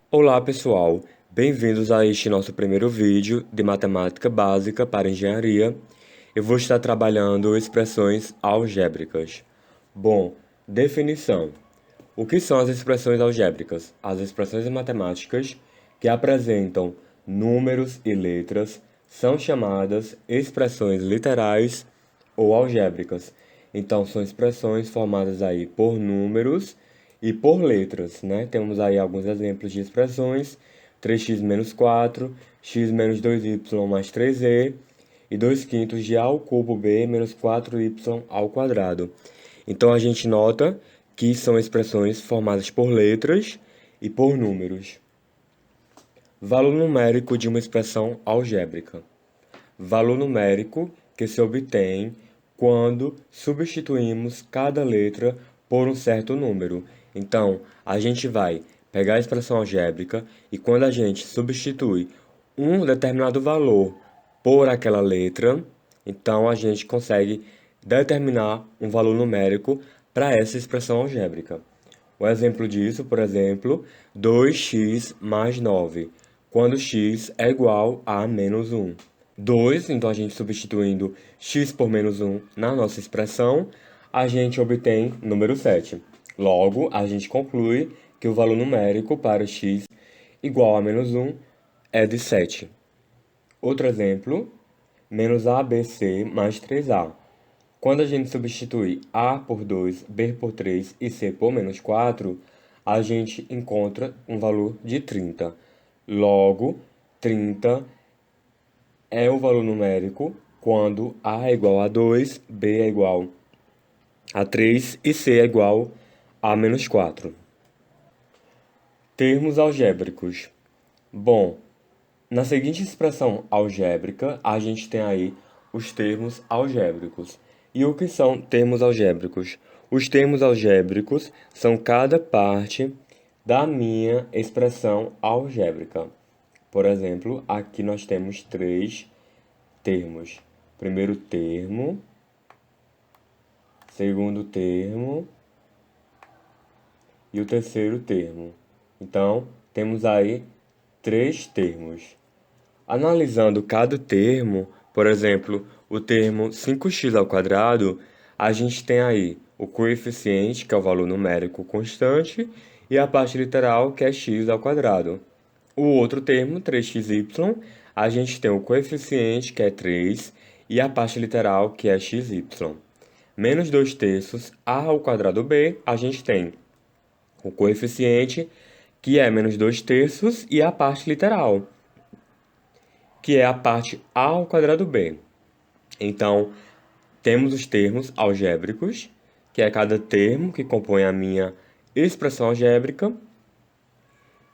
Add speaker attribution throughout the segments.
Speaker 1: Olá pessoal, bem-vindos a este nosso primeiro vídeo de matemática básica para engenharia. Eu vou estar trabalhando expressões algébricas. Bom, definição. O que são as expressões algébricas? As expressões matemáticas que apresentam números e letras são chamadas expressões literais ou algébricas. Então, são expressões formadas aí por números e por letras, né? Temos aí alguns exemplos de expressões: 3x menos 4, x menos 2y mais 3e, e 2 quintos de a ao cubo b menos 4y ao quadrado. Então, a gente nota que são expressões formadas por letras e por números. Valor numérico de uma expressão algébrica. Valor numérico que se obtém quando substituímos cada letra por um certo número. Então, a gente vai pegar a expressão algébrica e quando a gente substitui um determinado valor por aquela letra, então a gente consegue determinar um valor numérico para essa expressão algébrica. O exemplo disso, por exemplo, 2x mais 9, quando x é igual a menos 1. 2, então a gente substituindo x por menos 1 na nossa expressão, a gente obtém número 7. Logo, a gente conclui que o valor numérico para x igual a menos 1 é de 7. Outro exemplo, menos ABC mais 3A. Quando a gente substitui A por 2, B por 3 e C por menos 4, a gente encontra um valor de 30. Logo, 30 é o valor numérico quando A é igual a 2, B é igual a 3 e C é igual a menos 4. Termos algébricos. Bom, na seguinte expressão algébrica, a gente tem aí os termos algébricos. E o que são termos algébricos? Os termos algébricos são cada parte da minha expressão algébrica. Por exemplo, aqui nós temos 3 termos. Primeiro termo, segundo termo e o terceiro termo. Então, temos aí 3 termos. Analisando cada termo, por exemplo, o termo 5x ao quadrado, a gente tem aí o coeficiente, que é o valor numérico constante, e a parte literal, que é x ao quadrado. O outro termo, 3xy, a gente tem o coeficiente, que é 3, e a parte literal, que é xy. Menos 2 terços, a ao quadrado b, a gente tem o coeficiente, que é menos 2 terços, e a parte literal, que é a parte a ao quadrado b. Então, temos os termos algébricos, que é cada termo que compõe a minha expressão algébrica.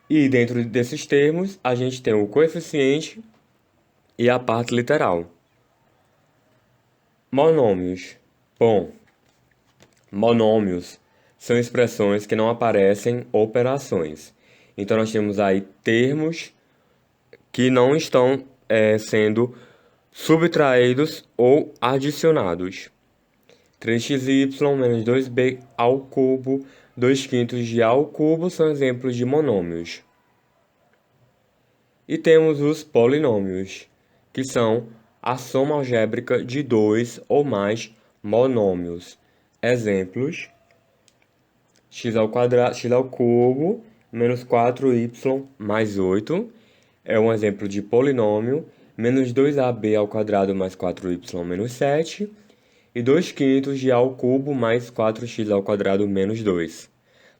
Speaker 1: E dentro desses termos, a gente tem o coeficiente e a parte literal. Monômios. Bom, monômios são expressões que não aparecem operações. Então, nós temos aí termos que não estão sendo subtraídos ou adicionados. 3xy menos 2b ao cubo, 2 quintos de a ao cubo são exemplos de monômios. E temos os polinômios, que são a soma algébrica de 2 ou mais monômios. Exemplos: x ao quadrado, x ao cubo menos 4y mais 8 é um exemplo de polinômio. Menos 2ab ao quadrado mais 4y menos 7 e 2 quintos de a ao cubo mais 4x ao quadrado menos 2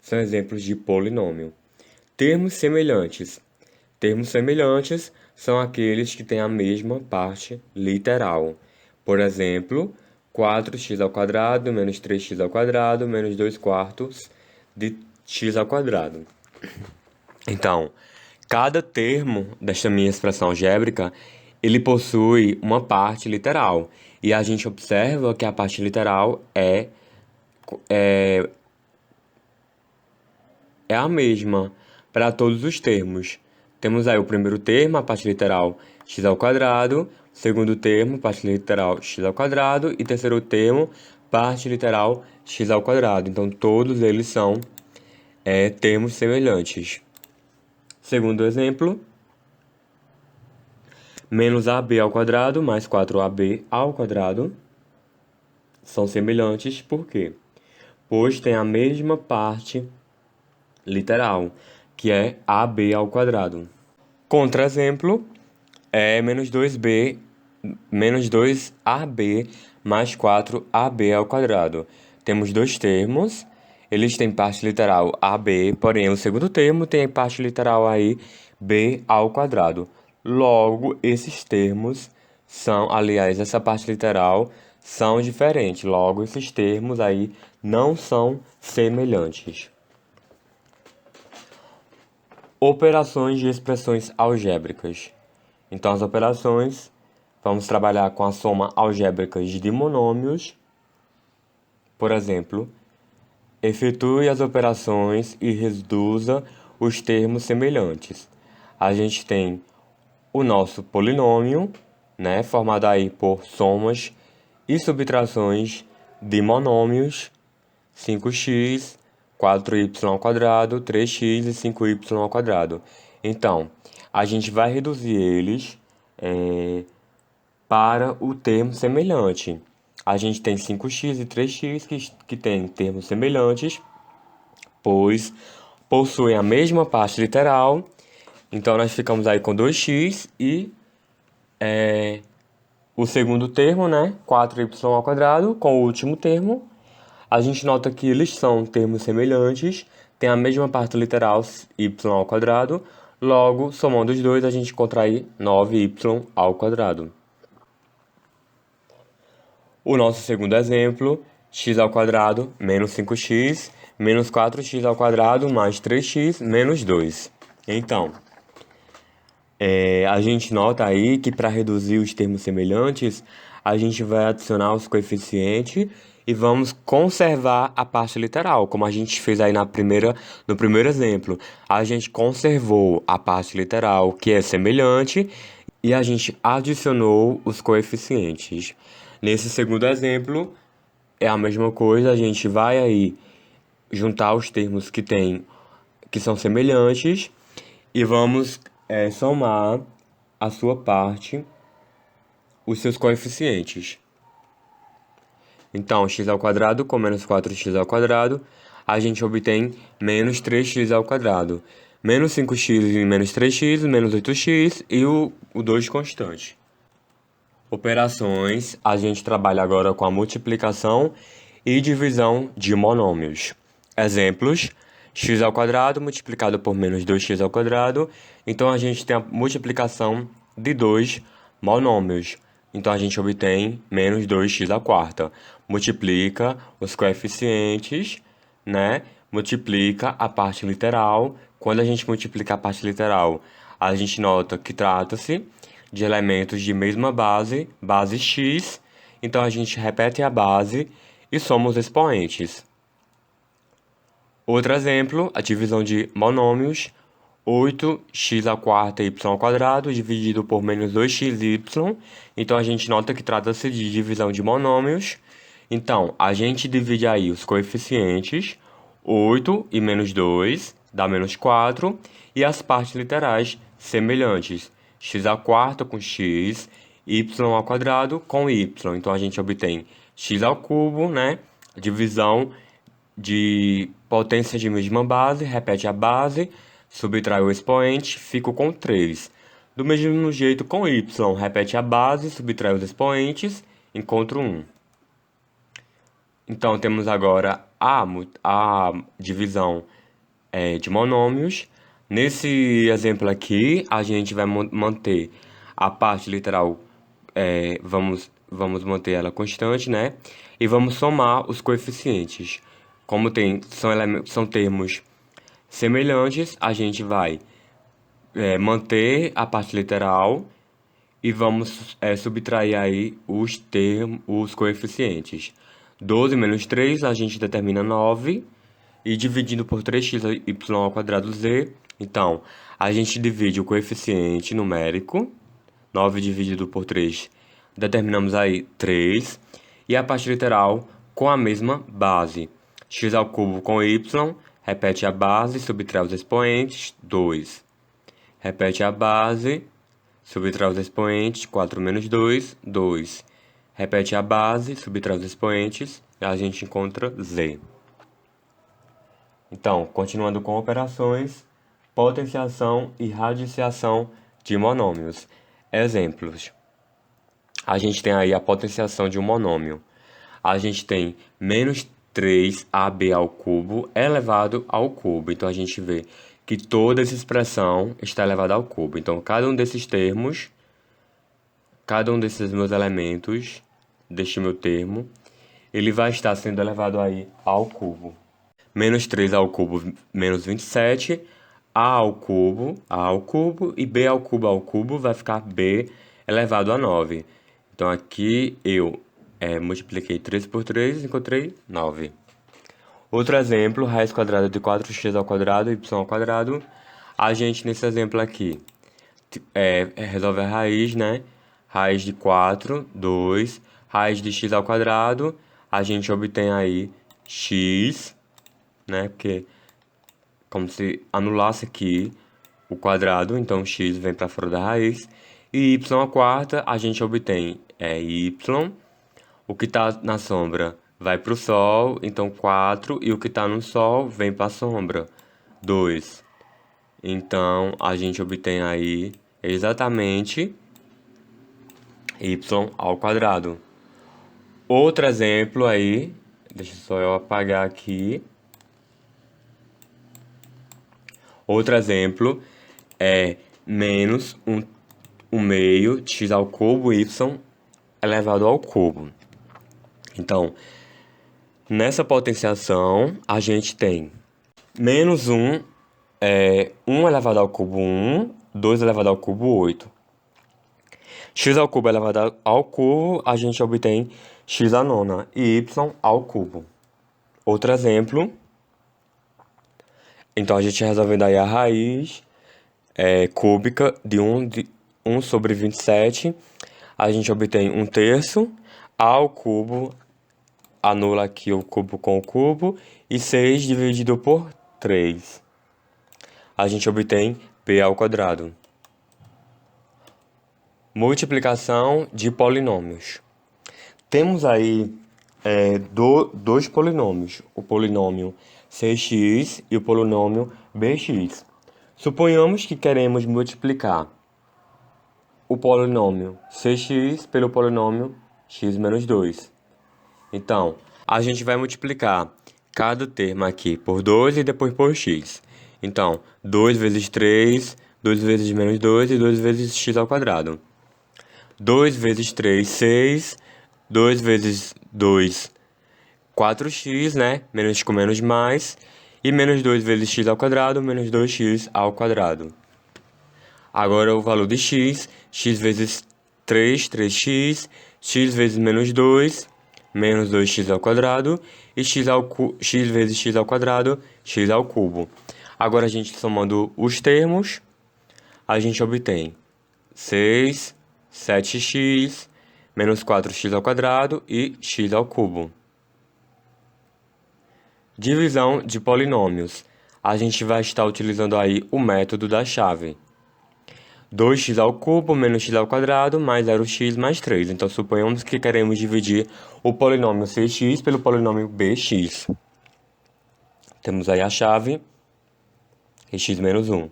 Speaker 1: são exemplos de polinômio. Termos semelhantes. Termos semelhantes são aqueles que têm a mesma parte literal. Por exemplo, 4x ao quadrado menos 3x ao quadrado menos 2 quartos de x ao quadrado. Então, cada termo desta minha expressão algébrica, ele possui uma parte literal. E a gente observa que a parte literal é a mesma para todos os termos. Temos aí o primeiro termo, a parte literal x ao quadrado, segundo termo, parte literal x ao quadrado, e terceiro termo, parte literal x ao quadrado. Então, todos eles são termos semelhantes. Segundo exemplo, menos AB ao quadrado mais 4AB ao quadrado são semelhantes, por quê? Pois tem a mesma parte literal, que é AB ao quadrado. Contra-exemplo é menos 2AB mais 4AB ao quadrado. Temos dois termos, eles têm parte literal AB, porém o segundo termo tem parte literal aí B ao quadrado. Logo, esses termos são, aliás, essa parte literal são diferentes. Logo, esses termos aí não são semelhantes. Operações de expressões algébricas. Então, as operações, vamos trabalhar com a soma algébrica de monômios. Por exemplo, efetue as operações e reduza os termos semelhantes. A gente tem o nosso polinômio, né, formado aí por somas e subtrações de monômios, 5x, 4y ao quadrado, 3x e 5y ao quadrado. Então, a gente vai reduzir eles para o termo semelhante. A gente tem 5x e 3x que têm termos semelhantes, pois possuem a mesma parte literal. Então, nós ficamos aí com 2x e o segundo termo, né, 4y ao quadrado, com o último termo. A gente nota que eles são termos semelhantes, têm a mesma parte literal, y ao quadrado. Logo, somando os dois, a gente contrai 9y ao quadrado. O nosso segundo exemplo, x ao quadrado menos 5x menos 4x ao quadrado mais 3x menos 2. Então, a gente nota aí que para reduzir os termos semelhantes, a gente vai adicionar os coeficientes e vamos conservar a parte literal, como a gente fez aí no primeiro exemplo. A gente conservou a parte literal, que é semelhante, e a gente adicionou os coeficientes. Nesse segundo exemplo, é a mesma coisa, a gente vai aí juntar os termos que são semelhantes e vamos somar a sua parte, os seus coeficientes. Então, x ao quadrado com menos 4x ao quadrado, a gente obtém menos 3x ao quadrado. Menos 5x e menos 3x, menos 8x e o 2 constante. Operações, a gente trabalha agora com a multiplicação e divisão de monômios. Exemplos, x ao quadrado multiplicado por menos 2x ao quadrado. Então, a gente tem a multiplicação de dois monômios. Então, a gente obtém menos 2x à quarta. Multiplica os coeficientes, né? Multiplica a parte literal. Quando a gente multiplica a parte literal, a gente nota que trata-se de elementos de mesma base, base x. Então, a gente repete a base e soma os expoentes. Outro exemplo, a divisão de monômios. 8x à quarta y ao quadrado dividido por menos 2xy. Então, a gente nota que trata-se de divisão de monômios. Então, a gente divide aí os coeficientes. 8 e menos 2 dá menos 4. E as partes literais semelhantes. X à quarta com x, y ao quadrado com y. Então, a gente obtém x ao cubo, né? Divisão de potência de mesma base, repete a base, subtrai o expoente, fico com 3. Do mesmo jeito com y, repete a base, subtrai os expoentes, encontro 1. Então, temos agora a divisão de monômios. Nesse exemplo aqui, a gente vai manter a parte literal, vamos manter ela constante, né? E vamos somar os coeficientes. Como são termos semelhantes, a gente vai manter a parte literal e vamos subtrair aí os coeficientes. 12 menos 3, a gente determina 9, e dividindo por 3xy ao quadrado z, então, a gente divide o coeficiente numérico, 9 dividido por 3, determinamos aí 3, e a parte literal com a mesma base. X ao cubo com y, repete a base, subtrai os expoentes, 2. Repete a base, subtrai os expoentes, 4 menos 2, 2. Repete a base, subtrai os expoentes, e a gente encontra z. Então, continuando com operações, potenciação e radiciação de monômios. Exemplos. A gente tem aí a potenciação de um monômio. A gente tem menos 3ab ao cubo elevado ao cubo. Então, a gente vê que toda essa expressão está elevada ao cubo. Então, cada um desses termos, cada um desses meus elementos, deste meu termo, ele vai estar sendo elevado aí ao cubo. Menos 3 ao cubo, menos 27, a ao cubo, e b ao cubo vai ficar b elevado a 9. Então, aqui eu multipliquei 3 por 3 e encontrei 9. Outro exemplo, raiz quadrada de 4x ao quadrado, y ao quadrado. A gente, nesse exemplo aqui, resolve a raiz, né? Raiz de 4, 2, raiz de x ao quadrado. A gente obtém aí x, né? Porque como se anulasse aqui o quadrado, então x vem para fora da raiz. E y à quarta, a gente obtém y. O que está na sombra vai para o sol, então 4. E o que está no sol vem para a sombra, 2. Então, a gente obtém aí exatamente y ao quadrado. Outro exemplo aí, deixa só eu apagar aqui. Outro exemplo é menos 1 meio x ao cubo y elevado ao cubo. Então, nessa potenciação, a gente tem menos 1, 1 elevado ao cubo 1, 2 elevado ao cubo 8. X ao cubo elevado ao cubo, a gente obtém x à nona e y ao cubo. Outro exemplo. Então, a gente resolvendo aí a raiz cúbica de 1 sobre 27, a gente obtém 1/3 ao cubo, anula aqui o cubo com o cubo, e 6 dividido por 3. A gente obtém p ao quadrado. Multiplicação de polinômios. Temos aí dois polinômios, o polinômio cx e o polinômio bx. Suponhamos que queremos multiplicar o polinômio cx pelo polinômio x menos 2. Então, a gente vai multiplicar cada termo aqui por 2 e depois por x. Então, 2 vezes 3, 2 vezes menos 2 e 2 vezes x ao quadrado. 2 vezes 3, 6. 2 vezes 2, 4x, né? Menos com menos mais. E menos 2 vezes x ao quadrado, menos 2x ao quadrado. Agora o valor de x, x vezes 3, 3x. X vezes menos 2, menos 2x ao quadrado. E x vezes x ao quadrado, x ao cubo. Agora a gente somando os termos, a gente obtém 6, 7x, menos 4x ao quadrado e x ao cubo. Divisão de polinômios. A gente vai estar utilizando aí o método da chave. 2x ao cubo menos x ao quadrado mais 0x mais 3. Então, suponhamos que queremos dividir o polinômio cx pelo polinômio bx. Temos aí a chave e x menos 1.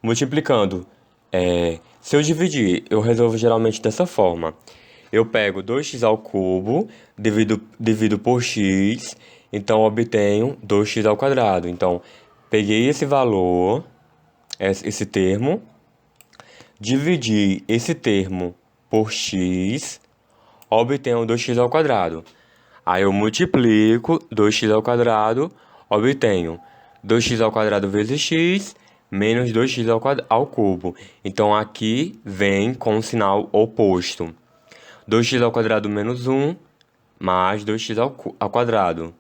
Speaker 1: Multiplicando, se eu dividir, eu resolvo geralmente dessa forma. Eu pego 2x ao cubo, divido por x, então obtenho 2x ao quadrado. Então, peguei esse valor, esse termo, dividi esse termo por x, obtenho 2x ao quadrado. Aí eu multiplico 2x ao quadrado, obtenho 2x ao quadrado vezes x, menos 2x ao cubo. Então, aqui vem com o sinal oposto. 2x ao quadrado menos 1, mais 2x ao quadrado.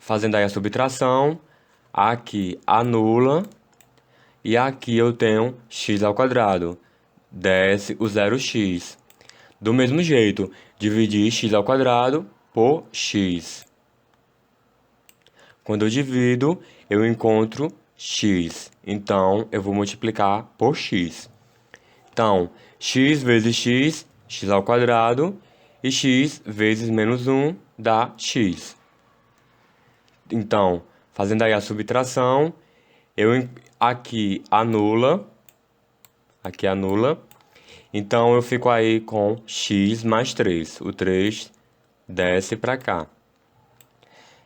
Speaker 1: Fazendo aí a subtração, aqui anula, e aqui eu tenho x ao quadrado. Desce o 0x. Do mesmo jeito, dividir x ao quadrado por x. Quando eu divido, eu encontro x. Então, eu vou multiplicar por x. Então, x vezes x, x ao quadrado, e x vezes menos 1 dá x. Então, fazendo aí a subtração, aqui anula. Então, eu fico aí com x mais 3. O 3 desce para cá.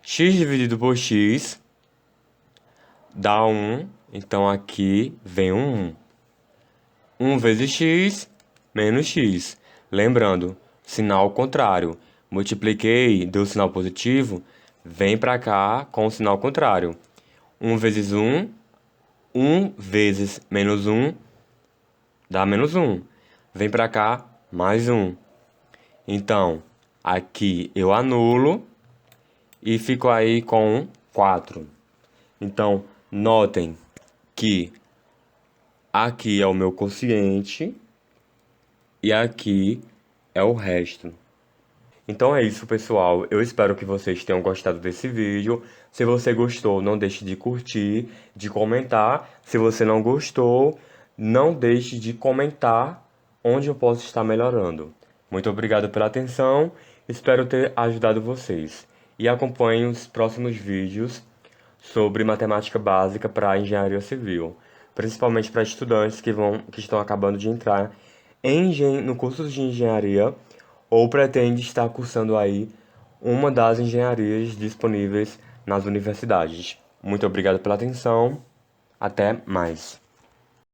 Speaker 1: X dividido por x dá 1. Então, aqui vem um 1. 1 vezes x menos x. Lembrando, sinal contrário. Multipliquei, deu sinal positivo, vem para cá com o sinal contrário. 1 vezes 1, 1 vezes menos 1, dá menos 1. Vem para cá, mais 1. Então, aqui eu anulo e fico aí com 4. Então, notem que aqui é o meu quociente e aqui é o resto. Então é isso, pessoal. Eu espero que vocês tenham gostado desse vídeo. Se você gostou, não deixe de curtir, de comentar. Se você não gostou, não deixe de comentar onde eu posso estar melhorando. Muito obrigado pela atenção. Espero ter ajudado vocês. E acompanhem os próximos vídeos sobre matemática básica para engenharia civil, principalmente para estudantes que estão acabando de entrar no curso de engenharia ou pretende estar cursando aí uma das engenharias disponíveis nas universidades. Muito obrigado pela atenção. Até mais.